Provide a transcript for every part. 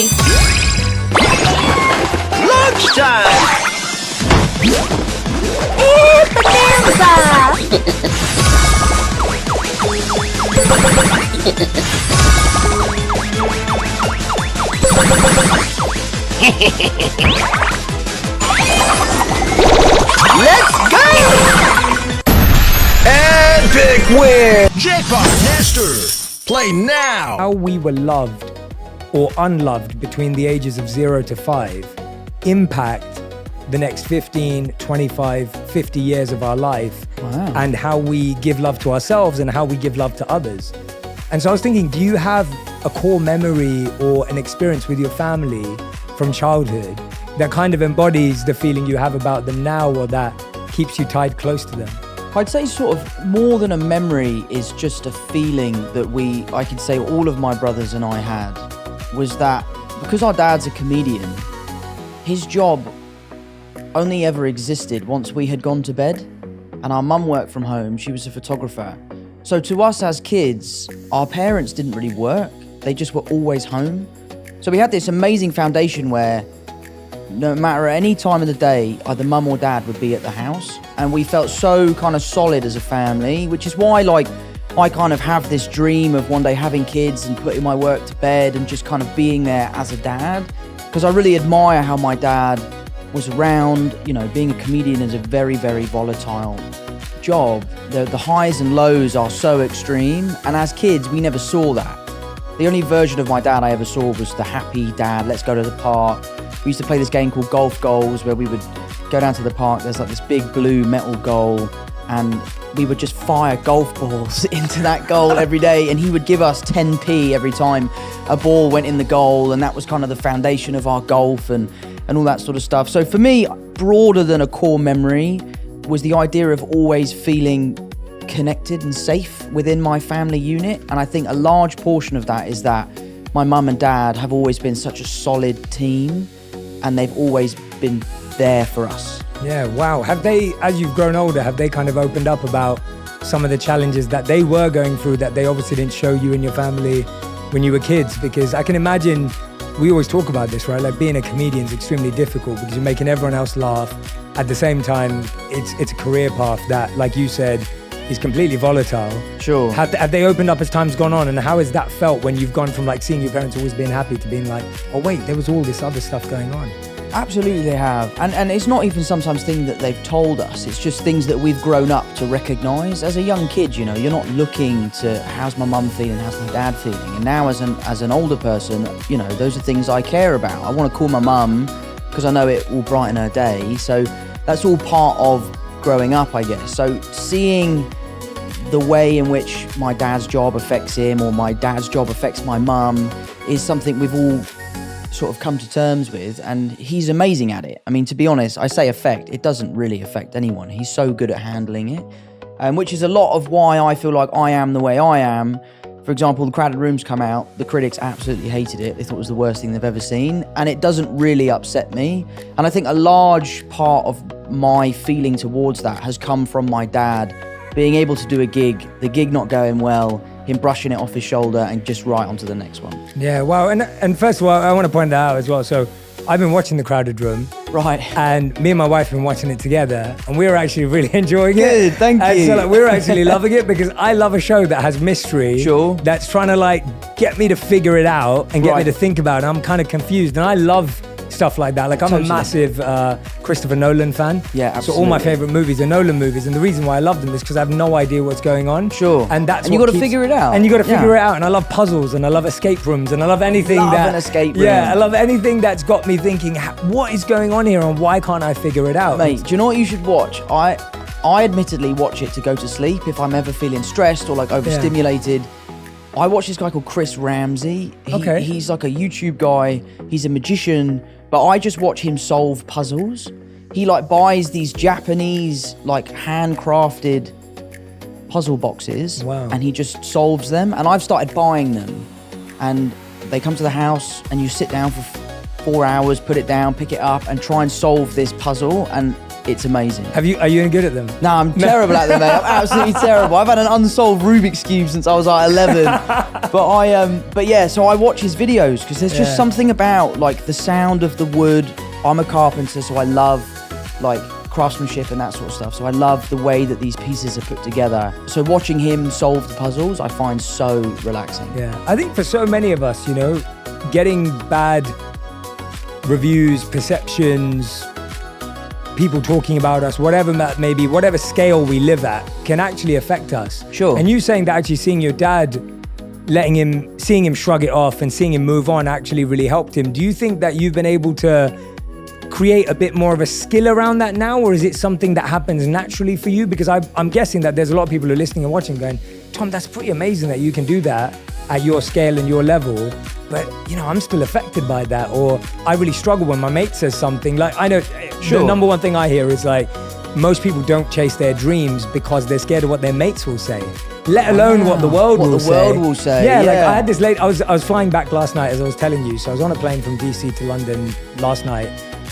me. Lunchtime! Let's go! Epic win! Jackpot Master. Play now. How we were loved or unloved between the ages of 0 to 5 impact the next 15, 25, 50 years of our life. Wow. And how we give love to ourselves and how we give love to others. And so I was thinking, do you have a core memory or an experience with your family from childhood that kind of embodies the feeling you have about them now, or that keeps you tied close to them? I'd say sort of more than a memory is just a feeling that I could say all of my brothers and I had, was that because our dad's a comedian, his job only ever existed once we had gone to bed, and our mum worked from home. She was a photographer. So to us as kids, our parents didn't really work. They just were always home. So we had this amazing foundation where no matter any time of the day, either mum or dad would be at the house. And we felt so kind of solid as a family, which is why I kind of have this dream of one day having kids and putting my work to bed and just kind of being there as a dad. Because I really admire how my dad was around. You know, being a comedian is a very, very volatile job. The highs and lows are so extreme. And as kids, we never saw that. The only version of my dad I ever saw was the happy dad, let's go to the park. We used to play this game called Golf Goals, where we would go down to the park. There's like this big blue metal goal, and we would just fire golf balls into that goal every day. And he would give us 10p every time a ball went in the goal. And that was kind of the foundation of our golf and all that sort of stuff. So for me, broader than a core memory was the idea of always feeling connected and safe within my family unit. And I think a large portion of that is that my mum and dad have always been such a solid team, and they've always been there for us. Yeah, wow. Have they, as you've grown older, have they kind of opened up about some of the challenges that they were going through that they obviously didn't show you and your family when you were kids? Because I can imagine, we always talk about this, right? Like being a comedian is extremely difficult because you're making everyone else laugh. At the same time, it's a career path that, like you said, is completely volatile. Sure. Have they opened up as time's gone on? And how has that felt when you've gone from like seeing your parents always being happy to being like, oh wait, there was all this other stuff going on? Absolutely they have. And it's not even sometimes things that they've told us. It's just things that we've grown up to recognise. As a young kid, you know, you're not looking to how's my mum feeling, how's my dad feeling. And now as an older person, you know, those are things I care about. I want to call my mum because I know it will brighten her day. So that's all part of growing up, I guess. So seeing the way in which my dad's job affects him or my dad's job affects my mum is something we've all sort of come to terms with, and he's amazing at it. I mean, to be honest, I say affect, it doesn't really affect anyone. He's so good at handling it, which is a lot of why I feel like I am the way I am. For example, The Crowded Room's come out, the critics absolutely hated it. They thought it was the worst thing they've ever seen, and it doesn't really upset me. And I think a large part of my feeling towards that has come from my dad being able to do a gig, the gig not going well, him brushing it off his shoulder and just right onto the next one. Yeah, wow. And first of all, I want to point that out as well. So I've been watching The Crowded Room. Right. And me and my wife have been watching it together, and we were actually really enjoying it. Good, thank and you. so like, we were actually loving it because I love a show that has mystery. Sure. That's trying to like get me to figure it out and get me to think about it. I'm kind of confused, and I love stuff like that. Like I'm a massive Christopher Nolan fan. Yeah, absolutely. So all my favorite movies are Nolan movies, and the reason why I love them is because I have no idea what's going on. Sure. And that's and you got to figure it out. And you got to figure it out. And I love puzzles, and I love escape rooms, and I love anything an escape room. Yeah, I love anything that's got me thinking, what is going on here, and why can't I figure it out? Mate, do you know what you should watch? I admittedly watch it to go to sleep if I'm ever feeling stressed or like overstimulated. I watch this guy called Chris Ramsey. He's like a YouTube guy. He's a magician, but I just watch him solve puzzles. He like buys these Japanese like handcrafted puzzle boxes, and he just solves them. And I've started buying them, and they come to the house, and you sit down for 4 hours, put it down, pick it up, and try and solve this puzzle. And it's amazing. Are you any good at them? No, I'm terrible at them, mate. I'm absolutely terrible. I've had an unsolved Rubik's Cube since I was like 11. But yeah, so I watch his videos because there's just something about like the sound of the wood. I'm a carpenter, so I love like craftsmanship and that sort of stuff. So I love the way that these pieces are put together. So watching him solve the puzzles, I find so relaxing. Yeah, I think for so many of us, you know, getting bad reviews, perceptions, people talking about us, whatever that may be, whatever scale we live at, can actually affect us. Sure. And you saying that actually seeing your dad, seeing him shrug it off and seeing him move on actually really helped him. Do you think that you've been able to create a bit more of a skill around that now, or is it something that happens naturally for you? Because I'm guessing that there's a lot of people who are listening and watching going, Tom, that's pretty amazing that you can do that at your scale and your level. But, you know, I'm still affected by that, or I really struggle when my mate says something. Like, I know the number one thing I hear is like, most people don't chase their dreams because they're scared of what their mates will say, let alone what the world will say. Yeah, like I had this I was flying back last night, as I was telling you. So I was on a plane from DC to London last night,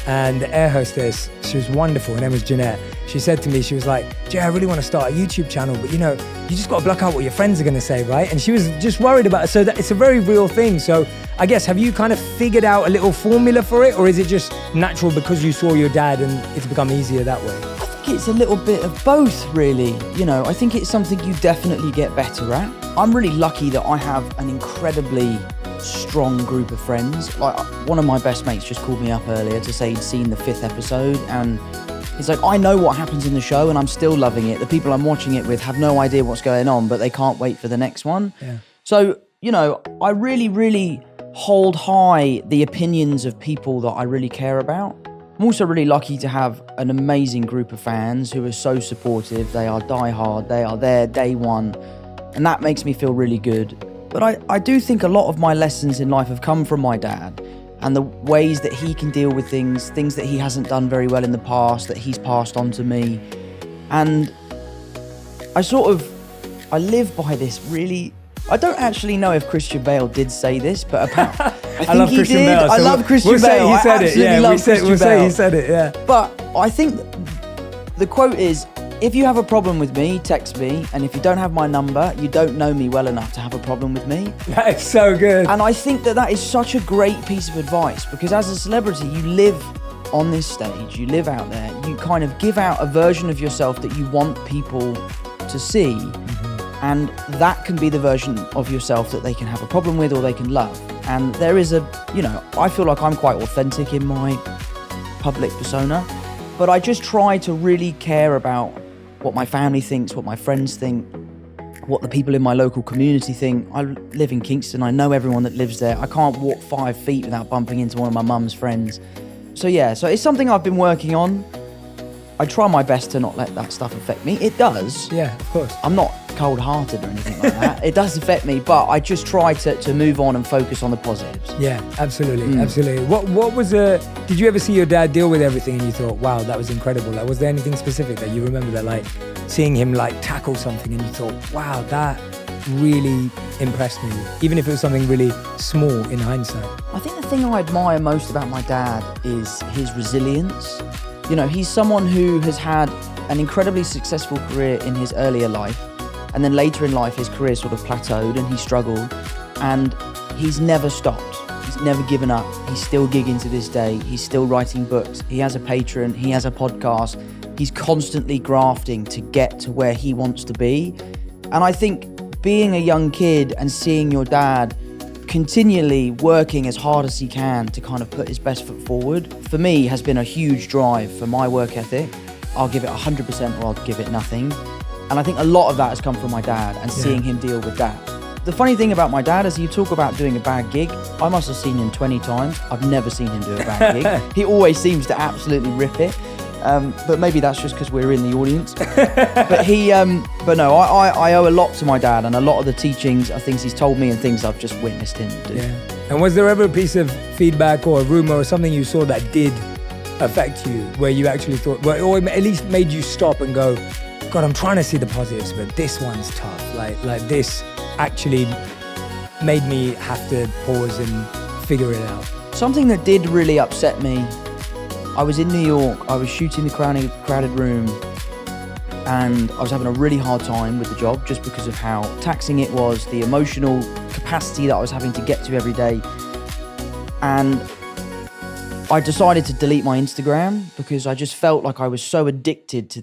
and the air hostess, she was wonderful. Her name was Jeanette. She said to me, she was like, Jay, I really want to start a YouTube channel, but you know, you just got to block out what your friends are going to say, right? And she was just worried about it. So that it's a very real thing. So I guess, have you kind of figured out a little formula for it, or is it just natural because you saw your dad and it's become easier that way? I think it's a little bit of both, really. You know, I think it's something you definitely get better at. I'm really lucky that I have an incredibly strong group of friends. Like, one of my best mates just called me up earlier to say he'd seen the 5th episode, and he's like, I know what happens in the show and I'm still loving it. The people I'm watching it with have no idea what's going on, but they can't wait for the next one. Yeah. So, you know, I really, really hold high the opinions of people that I really care about. I'm also really lucky to have an amazing group of fans who are so supportive. They are diehard, they are there day one, and that makes me feel really good. But I do think a lot of my lessons in life have come from my dad, and the ways that he can deal with things that he hasn't done very well in the past, that he's passed on to me. And I live by this really. I don't actually know if Christian Bale did say this, but I think love he Christian did. Bale, I so love Christian we'll Bale. Say he said I it. Yeah, love Christian we'll say Bale. he said it. Yeah. But I think the quote is, if you have a problem with me, text me. And if you don't have my number, you don't know me well enough to have a problem with me. That is so good. And I think that is such a great piece of advice, because as a celebrity, you live on this stage, you live out there, you kind of give out a version of yourself that you want people to see. Mm-hmm. And that can be the version of yourself that they can have a problem with or they can love. And there is I feel like I'm quite authentic in my public persona, but I just try to really care about what my family thinks, what my friends think, what the people in my local community think. I live in Kingston. I know everyone that lives there. I can't walk 5 feet without bumping into one of my mum's friends. So it's something I've been working on. I try my best to not let that stuff affect me. It does. Yeah, of course. I'm not cold-hearted or anything like that. It does affect me, but I just try to move on and focus on the positives. Yeah, absolutely, absolutely. What was did you ever see your dad deal with everything and you thought, wow, that was incredible? Like, was there anything specific that you remember that, like, seeing him like tackle something and you thought, wow, that really impressed me, even if it was something really small in hindsight? I think the thing I admire most about my dad is his resilience. You know, he's someone who has had an incredibly successful career in his earlier life, and then later in life his career sort of plateaued and he struggled, and he's never stopped. He's never given up. He's still gigging to this day. He's still writing books. He has a Patreon. He has a podcast. He's constantly grafting to get to where he wants to be. And I think being a young kid and seeing your dad continually working as hard as he can to kind of put his best foot forward, for me, has been a huge drive for my work ethic. I'll give it 100% or I'll give it nothing. And I think a lot of that has come from my dad and seeing him deal with that. The funny thing about my dad is, you talk about doing a bad gig. I must have seen him 20 times. I've never seen him do a bad gig. He always seems to absolutely rip it. But maybe that's just because we're in the audience. But no, I owe a lot to my dad, and a lot of the teachings are things he's told me and things I've just witnessed him do. Yeah. And was there ever a piece of feedback or a rumor or something you saw that did affect you, where you actually thought, well, or at least made you stop and go, God, I'm trying to see the positives, but this one's tough. Like this actually made me have to pause and figure it out. Something that did really upset me, I was in New York, I was shooting The Crowded Room, and I was having a really hard time with the job just because of how taxing it was, the emotional capacity that I was having to get to every day. And I decided to delete my Instagram because I just felt like I was so addicted to